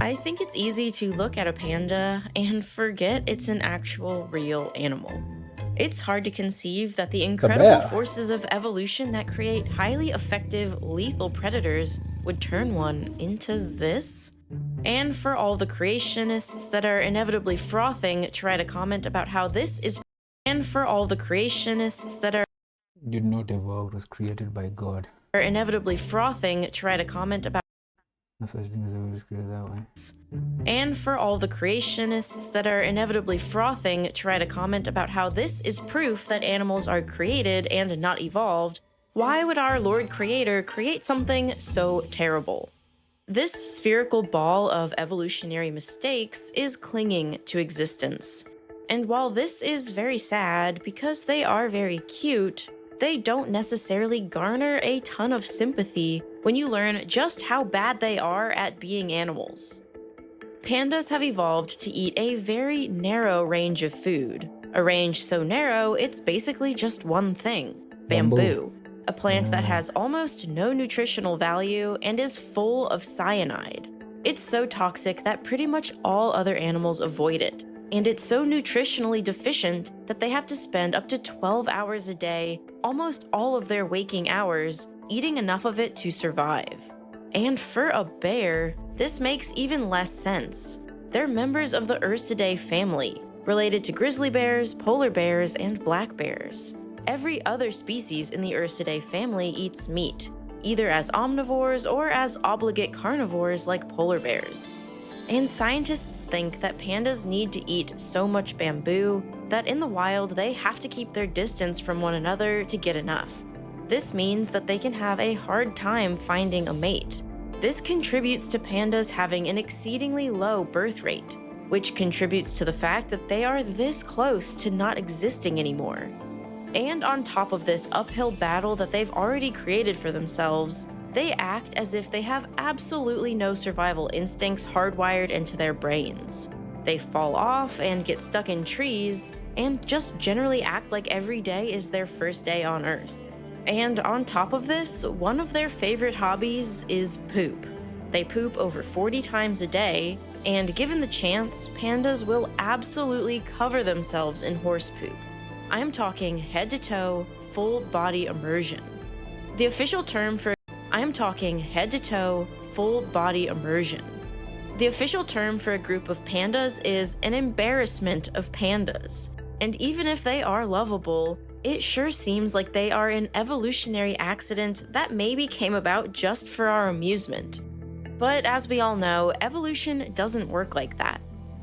I think it's easy to look at a panda and forget it's an actual real animal. It's hard to conceive that the It's a incredible bear. forces of evolution that create highly effective, lethal predators would turn one into this. And for all the creationists that are inevitably frothing to write a comment about how this is and for all the creationists that Did not evolve, was created by God. are inevitably frothing to write a comment about No such thing as ever was created that way. and for all the creationists that are inevitably frothing to write a comment about how this is proof that animals are created and not evolved, why would our Lord Creator create something so terrible? This spherical ball of evolutionary mistakes is clinging to existence. And while this is very sad because they are very cute, they don't necessarily garner a ton of sympathy when you learn just how bad they are at being animals. Pandas have evolved to eat a very narrow range of food, a range so narrow it's basically just one thing: bamboo, a plant that has almost no nutritional value and is full of cyanide. It's so toxic that pretty much all other animals avoid it, and it's so nutritionally deficient that they have to spend up to 12 hours a day, almost all of their waking hours, eating enough of it to survive. And for a bear, this makes even less sense. They're members of the Ursidae family, related to grizzly bears, polar bears, and black bears. Every other species in the Ursidae family eats meat, either as omnivores or as obligate carnivores like polar bears. And scientists think that pandas need to eat so much bamboo that in the wild they have to keep their distance from one another to get enough. This means that they can have a hard time finding a mate. This contributes to pandas having an exceedingly low birth rate, which contributes to the fact that they are this close to not existing anymore. And on top of this uphill battle that they've already created for themselves, they act as if they have absolutely no survival instincts hardwired into their brains. They fall off and get stuck in trees, and just generally act like every day is their first day on Earth. And on top of this, one of their favorite hobbies is poop. They poop over 40 times a day, and given the chance, pandas will absolutely cover themselves in horse poop. I'm talking head to toe, full body immersion. The official term for The official term for a group of pandas is an embarrassment of pandas. And even if they are lovable, it sure seems like they are an evolutionary accident that maybe came about just for our amusement. But as we all know, evolution doesn't work like that.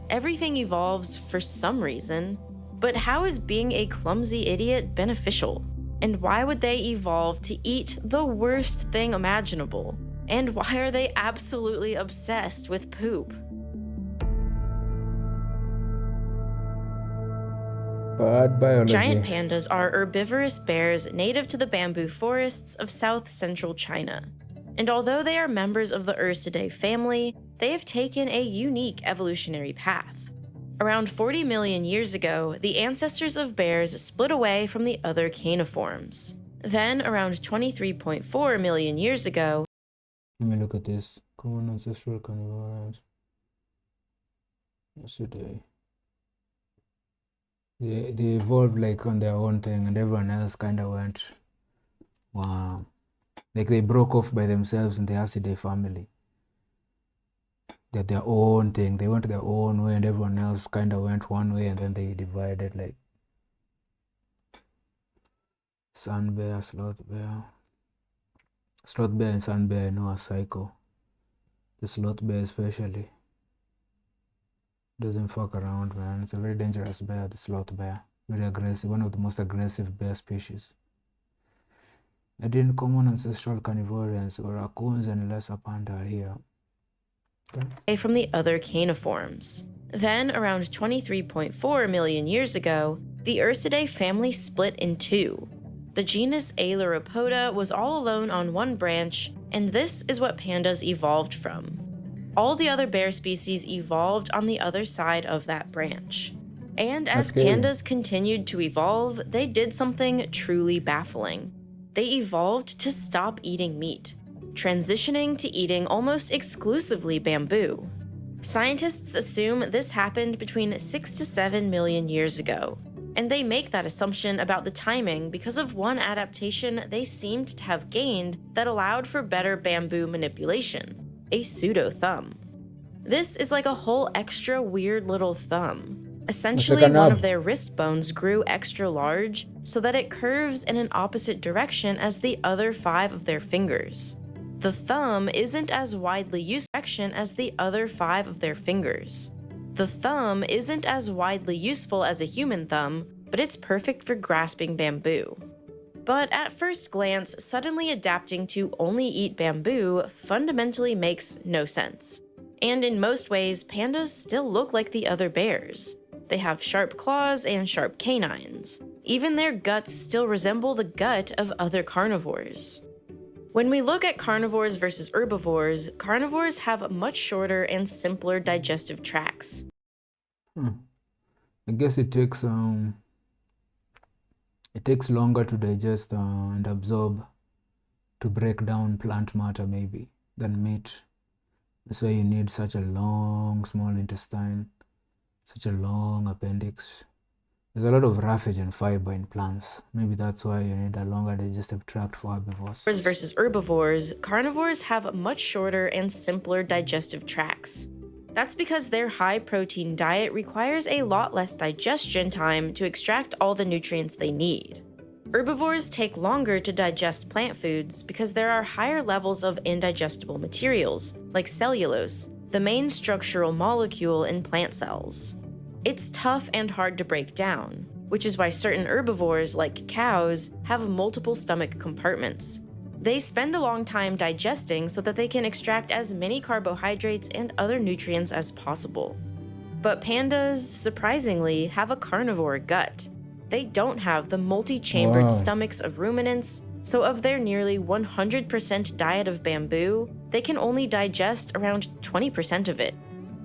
Everything evolves for some reason. But how is being a clumsy idiot beneficial? And why would they evolve to eat the worst thing imaginable? And why are they absolutely obsessed with poop? Bad biology. Giant pandas are herbivorous bears native to the bamboo forests of south-central China. And although they are members of the Ursidae family, they have taken a unique evolutionary path. Around 40 million years ago, the ancestors of bears split away from the other caniforms. Then, around 23.4 million years ago, Let me look at this. Common ancestral carnivores. Yesterday. They evolved like on their own thing, and everyone else kind of went, wow. Like they broke off by themselves in the Ursidae family. They're their own thing. They went their own way, and everyone else kind of went one way, and then they divided like sun bear, sloth bear. Sloth bear and sun bear, I know, are psycho. The sloth bear especially doesn't fuck around, man. It's a very dangerous bear, the sloth bear. Very aggressive, one of the most aggressive bear species. I didn't common ancestral carnivores or raccoons and lesser panda are here. From the other caniforms. Then, around 23.4 million years ago, the Ursidae family split in two. The genus Ailuropoda was all alone on one branch, and this is what pandas evolved from. All the other bear species evolved on the other side of that branch. And as pandas continued to evolve, they did something truly baffling. They evolved to stop eating meat, transitioning to eating almost exclusively bamboo. Scientists assume this happened between 6 to 7 million years ago, and they make that assumption about the timing because of one adaptation they seemed to have gained that allowed for better bamboo manipulation, a pseudo-thumb. This is like a whole extra weird little thumb. Essentially, like a one of nub. their wrist bones grew extra large so that it curves in an opposite direction as the other 5 of their fingers. The thumb isn't as widely used as the other 5 of their fingers. The thumb isn't as widely useful as a human thumb, but it's perfect for grasping bamboo. But at first glance, suddenly adapting to only eat bamboo fundamentally makes no sense. And in most ways, pandas still look like the other bears. They have sharp claws and sharp canines. Even their guts still resemble the gut of other carnivores. When we look at carnivores versus herbivores, carnivores have much shorter and simpler digestive tracts. I guess it takes longer to digest and absorb, to break down plant matter maybe, than meat. That's why you need such a long small intestine, such a long appendix. There's a lot of roughage and fiber in plants. Maybe that's why you need a longer digestive tract for herbivores. Versus herbivores, carnivores have much shorter and simpler digestive tracts. That's because their high-protein diet requires a lot less digestion time to extract all the nutrients they need. Herbivores take longer to digest plant foods because there are higher levels of indigestible materials, like cellulose, the main structural molecule in plant cells. It's tough and hard to break down, which is why certain herbivores, like cows, have multiple stomach compartments. They spend a long time digesting so that they can extract as many carbohydrates and other nutrients as possible. But pandas, surprisingly, have a carnivore gut. They don't have the multi-chambered stomachs of ruminants, so of their nearly 100% diet of bamboo, they can only digest around 20% of it.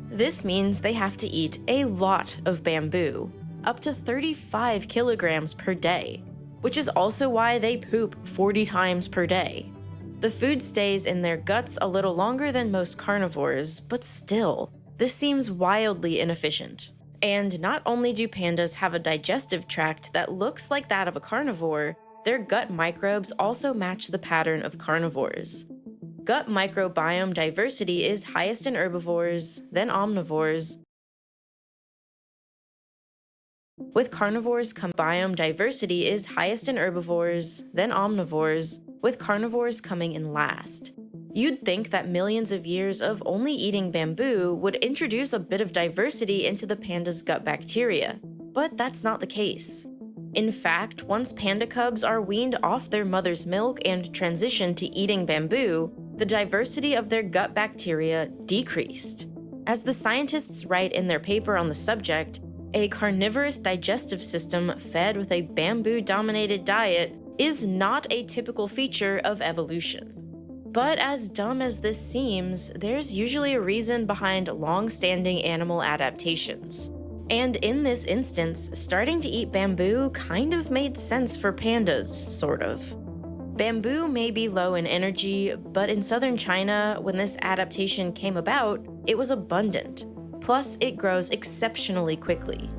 This means they have to eat a lot of bamboo, up to 35 kilograms per day, which is also why they poop 40 times per day. The food stays in their guts a little longer than most carnivores, but still, this seems wildly inefficient. And not only do pandas have a digestive tract that looks like that of a carnivore, their gut microbes also match the pattern of carnivores. Gut microbiome diversity is highest in herbivores, then omnivores. With carnivores, biome diversity is highest in herbivores, then omnivores, with carnivores coming in last. You'd think that millions of years of only eating bamboo would introduce a bit of diversity into the panda's gut bacteria, but that's not the case. In fact, once panda cubs are weaned off their mother's milk and transition to eating bamboo, the diversity of their gut bacteria decreased. As the scientists write in their paper on the subject, a carnivorous digestive system fed with a bamboo-dominated diet is not a typical feature of evolution. But as dumb as this seems, there's usually a reason behind long-standing animal adaptations. And in this instance, starting to eat bamboo kind of made sense for pandas, sort of. Bamboo may be low in energy, but in southern China, when this adaptation came about, it was abundant. Plus, it grows exceptionally quickly.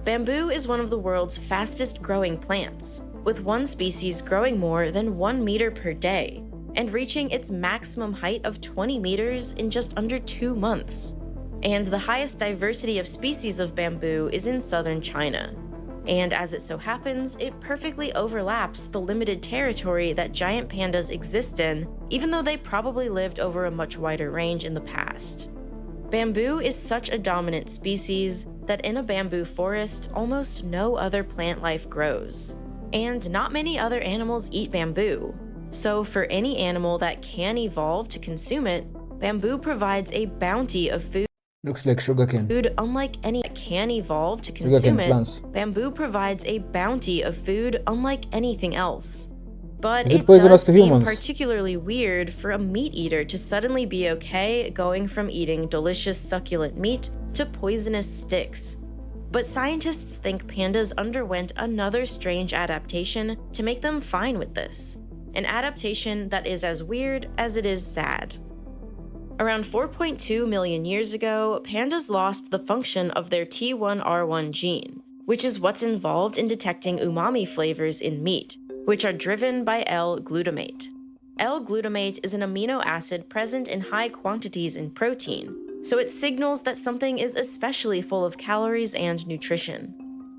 Bamboo is one of the world's fastest growing plants, with one species growing more than 1 meter per day, and reaching its maximum height of 20 meters in just under 2 months. And the highest diversity of species of bamboo is in southern China. And as it so happens, it perfectly overlaps the limited territory that giant pandas exist in, even though they probably lived over a much wider range in the past. Bamboo is such a dominant species that in a bamboo forest, almost no other plant life grows. And not many other animals eat bamboo. So for any animal that can evolve to consume it, bamboo provides a bounty of food. Looks like sugarcane. Food unlike any that can evolve to consume it, plants. bamboo provides a bounty of food unlike anything else. But Is it it poisonous does to seem humans? particularly weird for a meat eater to suddenly be okay going from eating delicious succulent meat to poisonous sticks. But scientists think pandas underwent another strange adaptation to make them fine with this. An adaptation that is as weird as it is sad. Around 4.2 million years ago, pandas lost the function of their T1R1 gene, which is what's involved in detecting umami flavors in meat, which are driven by L-glutamate. L-glutamate is an amino acid present in high quantities in protein, so it signals that something is especially full of calories and nutrition.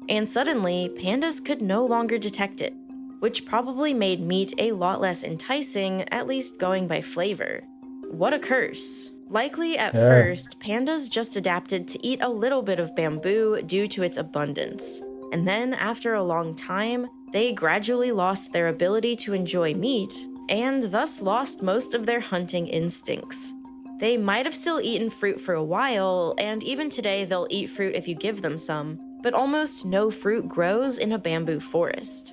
And suddenly, pandas could no longer detect it, which probably made meat a lot less enticing, at least going by flavor. What a curse. Likely at first, pandas just adapted to eat a little bit of bamboo due to its abundance. And then, after a long time, they gradually lost their ability to enjoy meat, and thus lost most of their hunting instincts. They might have still eaten fruit for a while, and even today they'll eat fruit if you give them some, but almost no fruit grows in a bamboo forest.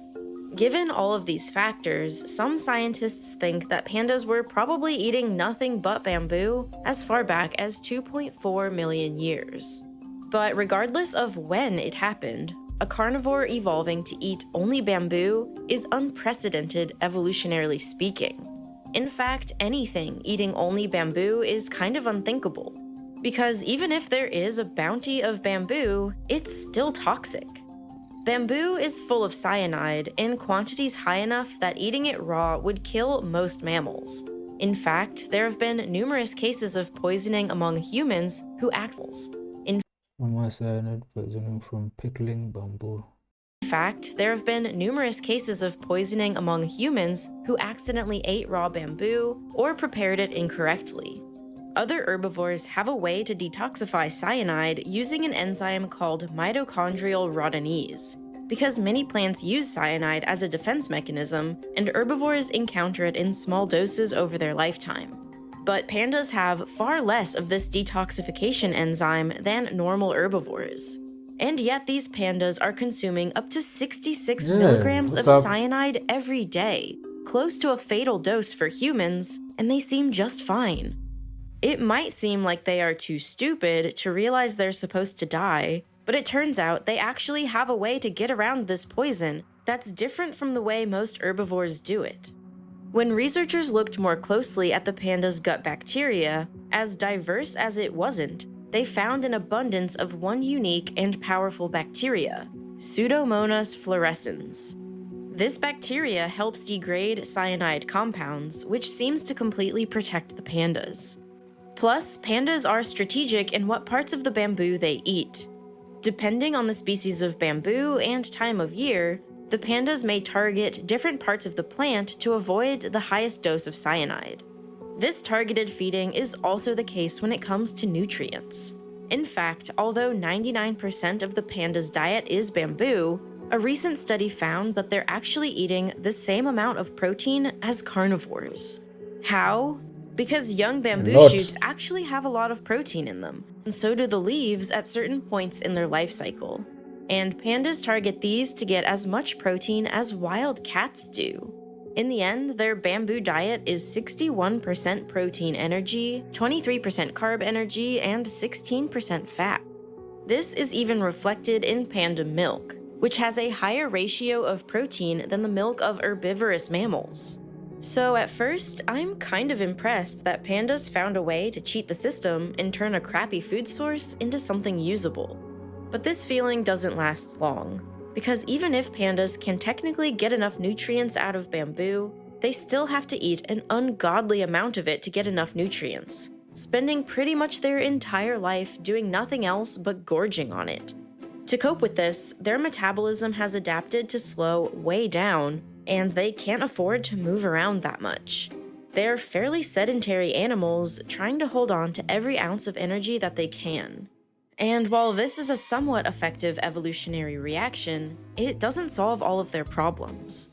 Given all of these factors, some scientists think that pandas were probably eating nothing but bamboo as far back as 2.4 million years. But regardless of when it happened, a carnivore evolving to eat only bamboo is unprecedented evolutionarily speaking. In fact, anything eating only bamboo is kind of unthinkable, because even if there is a bounty of bamboo, it's still toxic. Bamboo is full of cyanide in quantities high enough that eating it raw would kill most mammals. In fact, there have been numerous cases of poisoning among humans who Cyanide poisoning from pickling bamboo. In fact, there have been numerous cases of poisoning among humans who accidentally ate raw bamboo or prepared it incorrectly. Other herbivores have a way to detoxify cyanide using an enzyme called mitochondrial rhodonase, because many plants use cyanide as a defense mechanism, and herbivores encounter it in small doses over their lifetime. But pandas have far less of this detoxification enzyme than normal herbivores. And yet these pandas are consuming up to 66 milligrams of cyanide every day, close to a fatal dose for humans, and they seem just fine. It might seem like they are too stupid to realize they're supposed to die, but it turns out they actually have a way to get around this poison that's different from the way most herbivores do it. When researchers looked more closely at the panda's gut bacteria, as diverse as it wasn't, they found an abundance of one unique and powerful bacteria, Pseudomonas fluorescens. This bacteria helps degrade cyanide compounds, which seems to completely protect the pandas. Plus, pandas are strategic in what parts of the bamboo they eat. Depending on the species of bamboo and time of year, the pandas may target different parts of the plant to avoid the highest dose of cyanide. This targeted feeding is also the case when it comes to nutrients. In fact, although 99% of the panda's diet is bamboo, a recent study found that they're actually eating the same amount of protein as carnivores. How? Because young bamboo shoots actually have a lot of protein in them, and so do the leaves at certain points in their life cycle. And pandas target these to get as much protein as wild cats do. In the end, their bamboo diet is 61% protein energy, 23% carb energy, and 16% fat. This is even reflected in panda milk, which has a higher ratio of protein than the milk of herbivorous mammals. So at first, I'm kind of impressed that pandas found a way to cheat the system and turn a crappy food source into something usable. But this feeling doesn't last long, because even if pandas can technically get enough nutrients out of bamboo, they still have to eat an ungodly amount of it to get enough nutrients, spending pretty much their entire life doing nothing else but gorging on it. To cope with this, their metabolism has adapted to slow way down, and they can't afford to move around that much. They're fairly sedentary animals trying to hold on to every ounce of energy that they can. And while this is a somewhat effective evolutionary reaction, it doesn't solve all of their problems.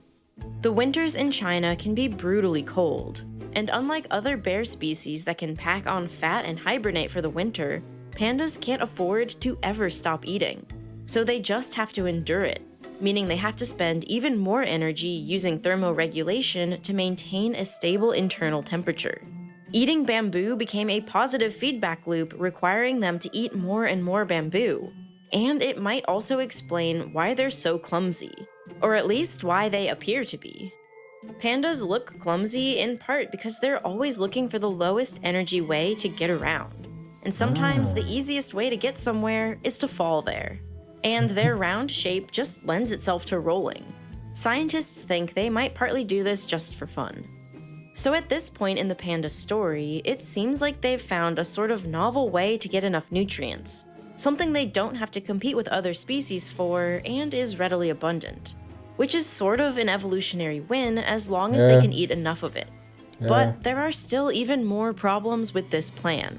The winters in China can be brutally cold, and unlike other bear species that can pack on fat and hibernate for the winter, pandas can't afford to ever stop eating. So they just have to endure it, meaning they have to spend even more energy using thermoregulation to maintain a stable internal temperature. Eating bamboo became a positive feedback loop requiring them to eat more and more bamboo. And it might also explain why they're so clumsy, or at least why they appear to be. Pandas look clumsy in part because they're always looking for the lowest energy way to get around. And sometimes the easiest way to get somewhere is to fall there. And their round shape just lends itself to rolling. Scientists think they might partly do this just for fun. So at this point in the panda story, it seems like they've found a sort of novel way to get enough nutrients, something they don't have to compete with other species for and is readily abundant, which is sort of an evolutionary win as long as they can eat enough of it. But there are still even more problems with this plan.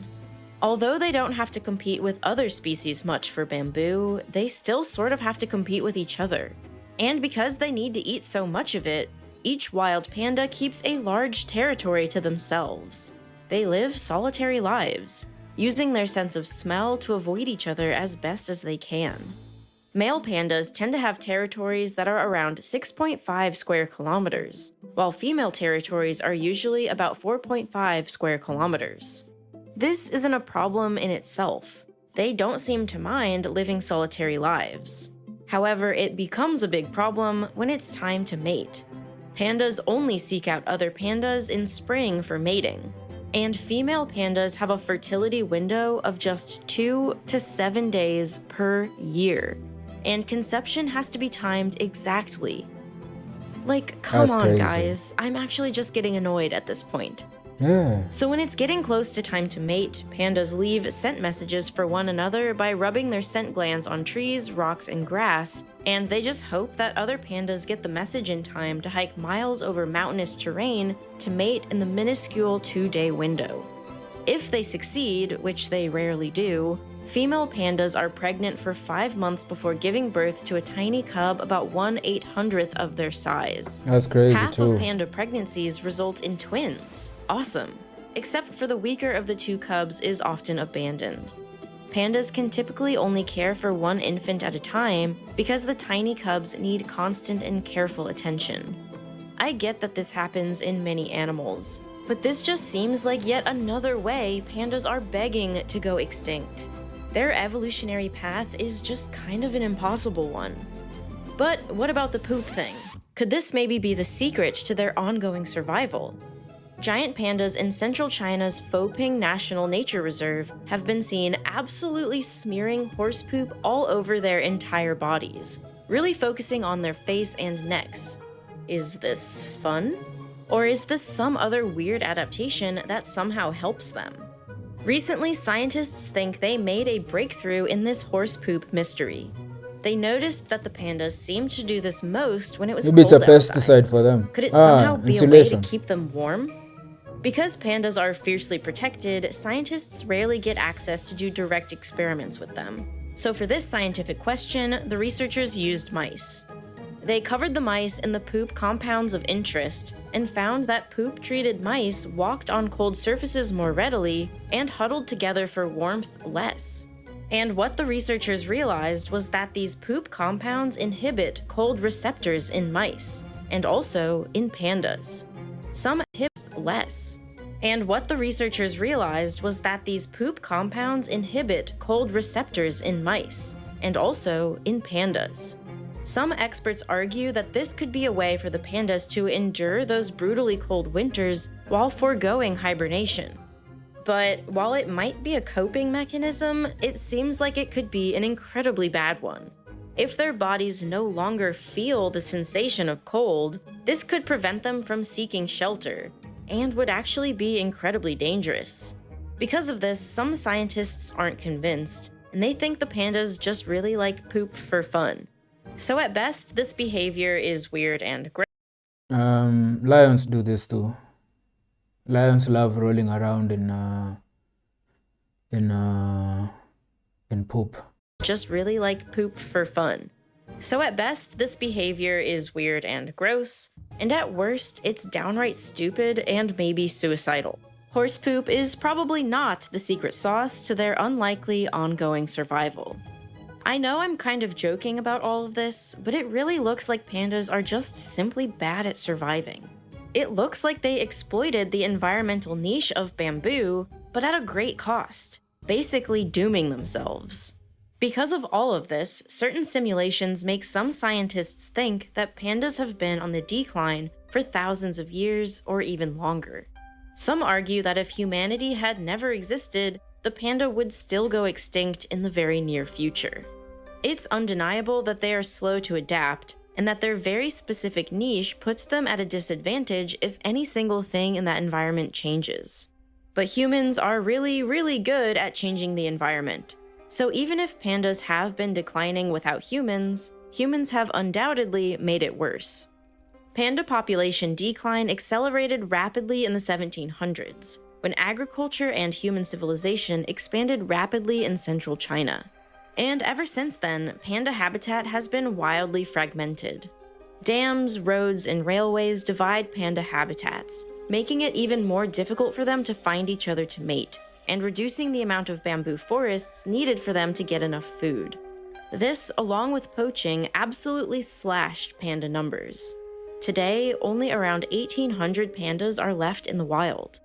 Although they don't have to compete with other species much for bamboo, they still sort of have to compete with each other. And because they need to eat so much of it, each wild panda keeps a large territory to themselves. They live solitary lives, using their sense of smell to avoid each other as best as they can. Male pandas tend to have territories that are around 6.5 square kilometers, while female territories are usually about 4.5 square kilometers. This isn't a problem in itself. They don't seem to mind living solitary lives. However, it becomes a big problem when it's time to mate. Pandas only seek out other pandas in spring for mating, and female pandas have a fertility window of just 2 to 7 days per year, and conception has to be timed exactly. Like, come That's on, crazy. guys, I'm actually just getting annoyed at this point. Yeah. So when it's getting close to time to mate, pandas leave scent messages for one another by rubbing their scent glands on trees, rocks, and grass, and they just hope that other pandas get the message in time to hike miles over mountainous terrain to mate in the minuscule 2-day window. If they succeed, which they rarely do, female pandas are pregnant for 5 months before giving birth to a tiny cub about 1/800th of their size. That's crazy Half too. of panda pregnancies result in twins. Awesome. Except for the weaker of the two cubs is often abandoned. Pandas can typically only care for one infant at a time because the tiny cubs need constant and careful attention. I get that this happens in many animals, but this just seems like yet another way pandas are begging to go extinct. Their evolutionary path is just kind of an impossible one. But what about the poop thing? Could this maybe be the secret to their ongoing survival? Giant pandas in central China's Foping National Nature Reserve have been seen absolutely smearing horse poop all over their entire bodies, really focusing on their face and necks. Is this fun? Or is this some other weird adaptation that somehow helps them? Recently, scientists think they made a breakthrough in this horse poop mystery. They noticed that the pandas seemed to do this most when it was Maybe it's cold a pesticide outside. for them. Could it somehow be a way to insulation. keep them warm? Because pandas are fiercely protected, scientists rarely get access to do direct experiments with them. So for this scientific question, the researchers used mice. They covered the mice in the poop compounds of interest and found that poop-treated mice walked on cold surfaces more readily and huddled together for warmth less. And what the researchers realized was that these poop compounds inhibit cold receptors in mice, and also in pandas. Some inhibit less. And what the researchers realized was that these poop compounds inhibit cold receptors in mice, and also in pandas. Some experts argue that this could be a way for the pandas to endure those brutally cold winters while foregoing hibernation. But while it might be a coping mechanism, it seems like it could be an incredibly bad one. If their bodies no longer feel the sensation of cold, this could prevent them from seeking shelter, and would actually be incredibly dangerous. Because of this, some scientists aren't convinced, and they think the pandas just really like poop for fun. So at best, this behavior is weird and gross. Lions do this too. Lions love rolling around in poop. Just really like poop for fun. So at best, this behavior is weird and gross, and at worst, it's downright stupid and maybe suicidal. Horse poop is probably not the secret sauce to their unlikely ongoing survival. I know I'm kind of joking about all of this, but it really looks like pandas are just simply bad at surviving. It looks like they exploited the environmental niche of bamboo, but at a great cost, basically dooming themselves. Because of all of this, certain simulations make some scientists think that pandas have been on the decline for thousands of years or even longer. Some argue that if humanity had never existed, the panda would still go extinct in the very near future. It's undeniable that they are slow to adapt, and that their very specific niche puts them at a disadvantage if any single thing in that environment changes. But humans are really, really good at changing the environment. So even if pandas have been declining without humans, humans have undoubtedly made it worse. Panda population decline accelerated rapidly in the 1700s, when agriculture and human civilization expanded rapidly in central China. And ever since then, panda habitat has been wildly fragmented. Dams, roads, and railways divide panda habitats, making it even more difficult for them to find each other to mate, and reducing the amount of bamboo forests needed for them to get enough food. This, along with poaching, absolutely slashed panda numbers. Today, only around 1,800 pandas are left in the wild.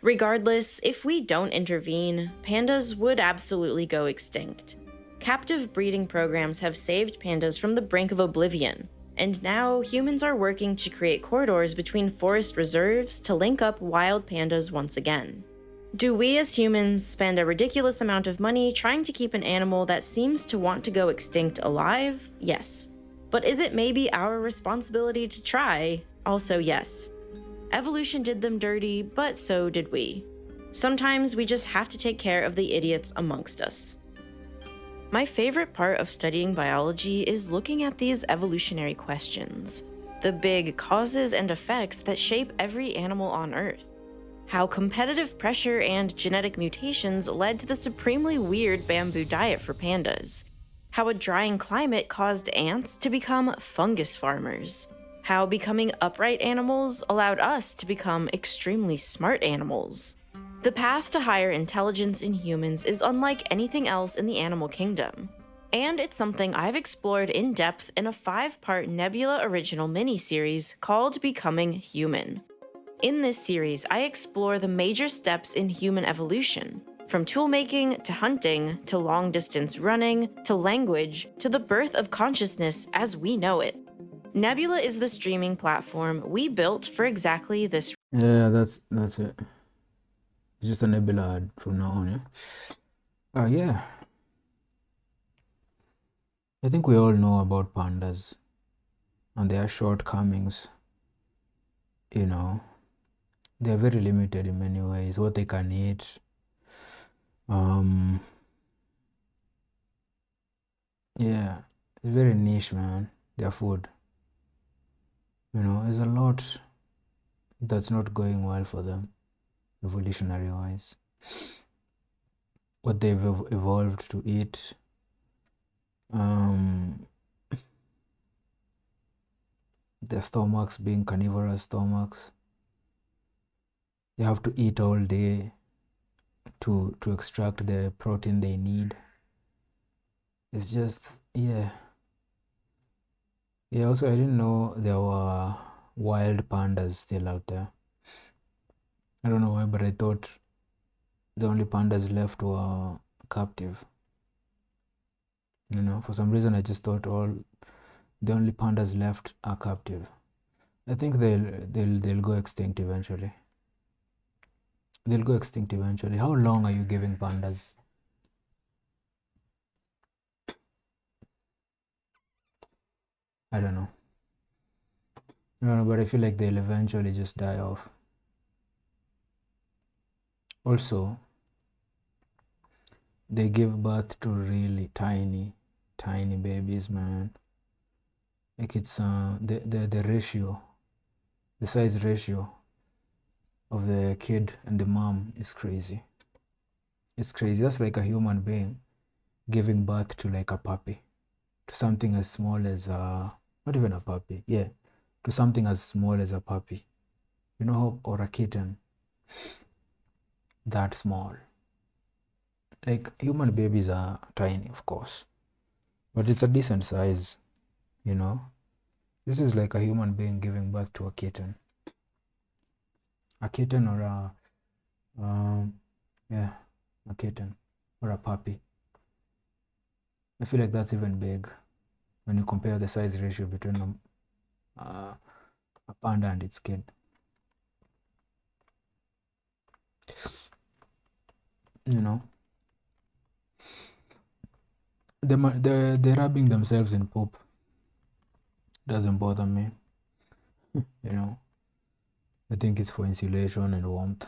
Regardless, if we don't intervene, pandas would absolutely go extinct. Captive breeding programs have saved pandas from the brink of oblivion, and now humans are working to create corridors between forest reserves to link up wild pandas once again. Do we as humans spend a ridiculous amount of money trying to keep an animal that seems to want to go extinct alive? Yes. But is it maybe our responsibility to try? Also, yes. Evolution did them dirty, but so did we. Sometimes we just have to take care of the idiots amongst us. My favorite part of studying biology is looking at these evolutionary questions, the big causes and effects that shape every animal on Earth. How competitive pressure and genetic mutations led to the supremely weird bamboo diet for pandas. How a drying climate caused ants to become fungus farmers. How becoming upright animals allowed us to become extremely smart animals. The path to higher intelligence in humans is unlike anything else in the animal kingdom. And it's something I've explored in depth in a 5-part Nebula original miniseries called Becoming Human. In this series, I explore the major steps in human evolution, from toolmaking to hunting to long-distance running to language to the birth of consciousness as we know it. Nebula is the streaming platform we built for exactly this. Yeah, that's it. It's just a Nebula ad from now on, yeah? Yeah. I think we all know about pandas and their shortcomings. You know, they're very limited in many ways, what they can eat. Yeah, it's very niche, man, their food. You know, there's a lot that's not going well for them, evolutionary wise. What they've evolved to eat. Their stomachs being carnivorous stomachs. They have to eat all day to extract the protein they need. It's just, yeah. Yeah, also I didn't know there were wild pandas still out there. I don't know why, but I thought the only pandas left were captive. You know, for some reason I just thought the only pandas left are captive. I think they'll go extinct eventually. They'll go extinct eventually. How long are you giving pandas? I don't know. No, but I feel like they'll eventually just die off. Also, they give birth to really tiny babies, man. Like it's the ratio, the size ratio of the kid and the mom is crazy. It's crazy. That's like a human being giving birth to like a puppy, to something as small as not even a puppy, yeah, to something as small as a puppy, you know, or a kitten. That small. Like human babies are tiny, of course, but it's a decent size, you know. This is like a human being giving birth to a kitten or a kitten or a puppy. I feel like that's even big when you compare the size ratio between a a panda and its kid. You know, they're rubbing themselves in poop. Doesn't bother me. You know, I think it's for insulation and warmth.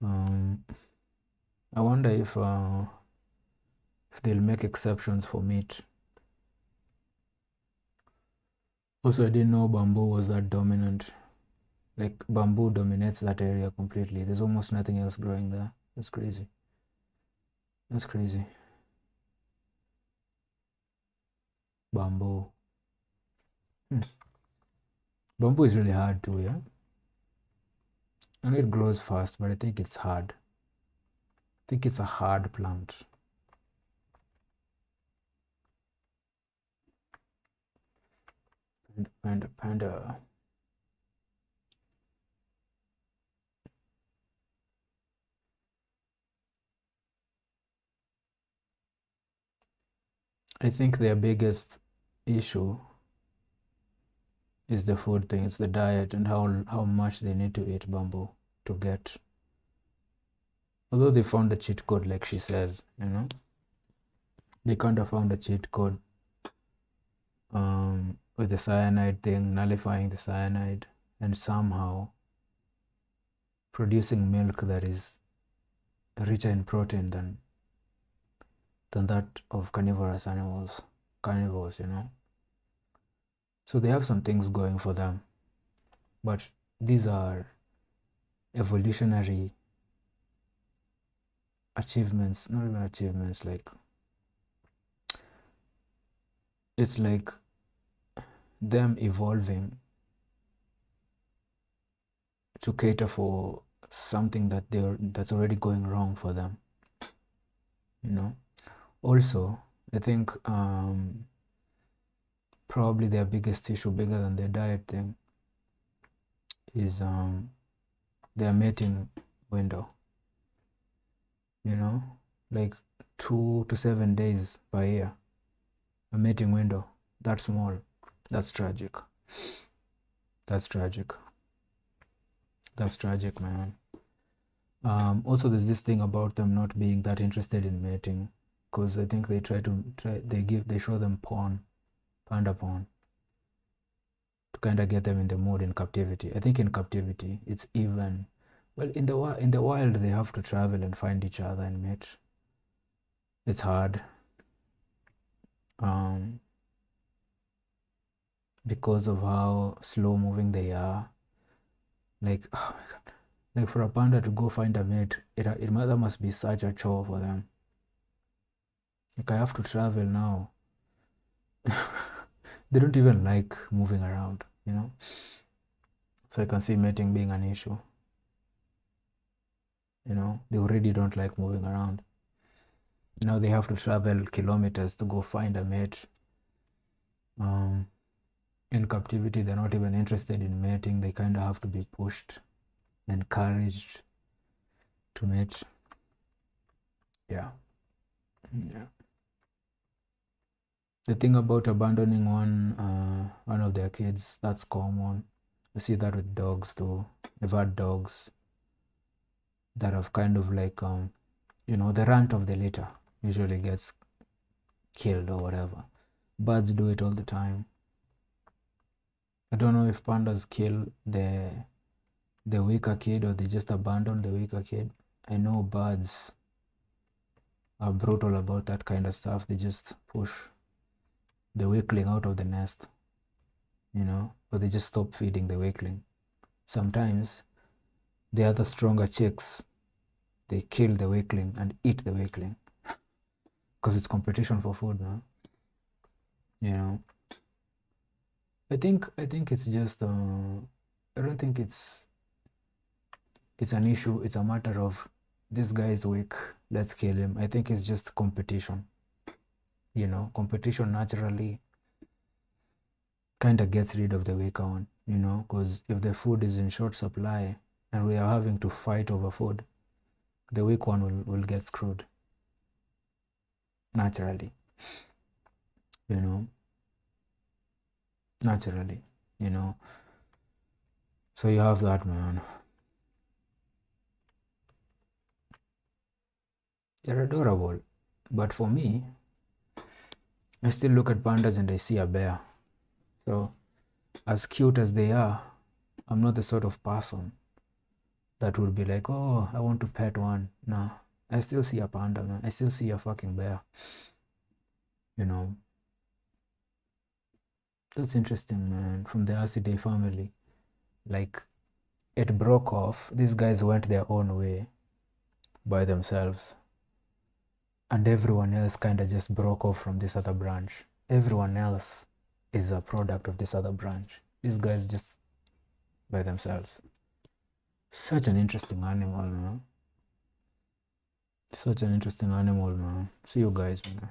I wonder if they'll make exceptions for meat. Also, I didn't know bamboo was that dominant. Like, bamboo dominates that area completely. There's almost nothing else growing there. That's crazy. That's crazy. Bamboo. Bamboo is really hard too, yeah? And it grows fast, but I think it's hard. I think it's a hard plant. Panda. I think their biggest issue is the food thing. It's the diet and how much they need to eat bamboo to get. Although they found the cheat code, like she says, you know, they kind of found the cheat code with the cyanide thing, nullifying the cyanide, and somehow producing milk that is richer in protein than that of carnivorous animals, carnivores, you know. So they have some things going for them, but these are evolutionary achievements, not even achievements, like it's like them evolving to cater for something that's already going wrong for them, you know. Also, I think probably their biggest issue, bigger than their diet thing, is their mating window, you know, like 2 to 7 days per year, a mating window that small. That's tragic. That's tragic. That's tragic, man. Also, there's this thing about them not being that interested in mating, because I think they they show them panda porn, to kind of get them in the mood in captivity. I think in captivity it's even, well, in the wild they have to travel and find each other and mate. It's hard. Because of how slow moving they are. Like, oh my god, like for a panda to go find a mate, that must be such a chore for them. Like, I have to travel now. They don't even like moving around, you know. So I can see mating being an issue. You know, they already don't like moving around. Now they have to travel kilometers to go find a mate. In captivity, they're not even interested in mating. They kind of have to be pushed, encouraged to mate. Yeah. The thing about abandoning one of their kids, that's common. You see that with dogs too. I've had dogs that have kind of like you know, the runt of the litter usually gets killed or whatever. Birds do it all the time. I don't know if pandas kill the weaker kid or they just abandon the weaker kid. I know birds are brutal about that kind of stuff. They just push the weakling out of the nest, you know, or they just stop feeding the weakling. Sometimes the other stronger chicks, they kill the weakling and eat the weakling because it's competition for food now. You know, I think it's just I don't think it's an issue. It's a matter of this guy is weak, let's kill him. I think it's just competition. You know, competition naturally kind of gets rid of the weaker one, you know, because if the food is in short supply and we are having to fight over food, the weak one will get screwed naturally, you know. naturally, you know. So you have that, man. They're adorable. But for me, I still look at pandas and I see a bear. So as cute as they are, I'm not the sort of person that would be like, oh, I want to pet one. No, I still see a panda, man. I still see a fucking bear. You know, that's interesting, man. From the Acidae family, like it broke off. These guys went their own way by themselves, and everyone else kind of just broke off from this other branch. Everyone else is a product of this other branch. These guys just by themselves. Such an interesting animal, man. Such an interesting animal, man. See you guys, man.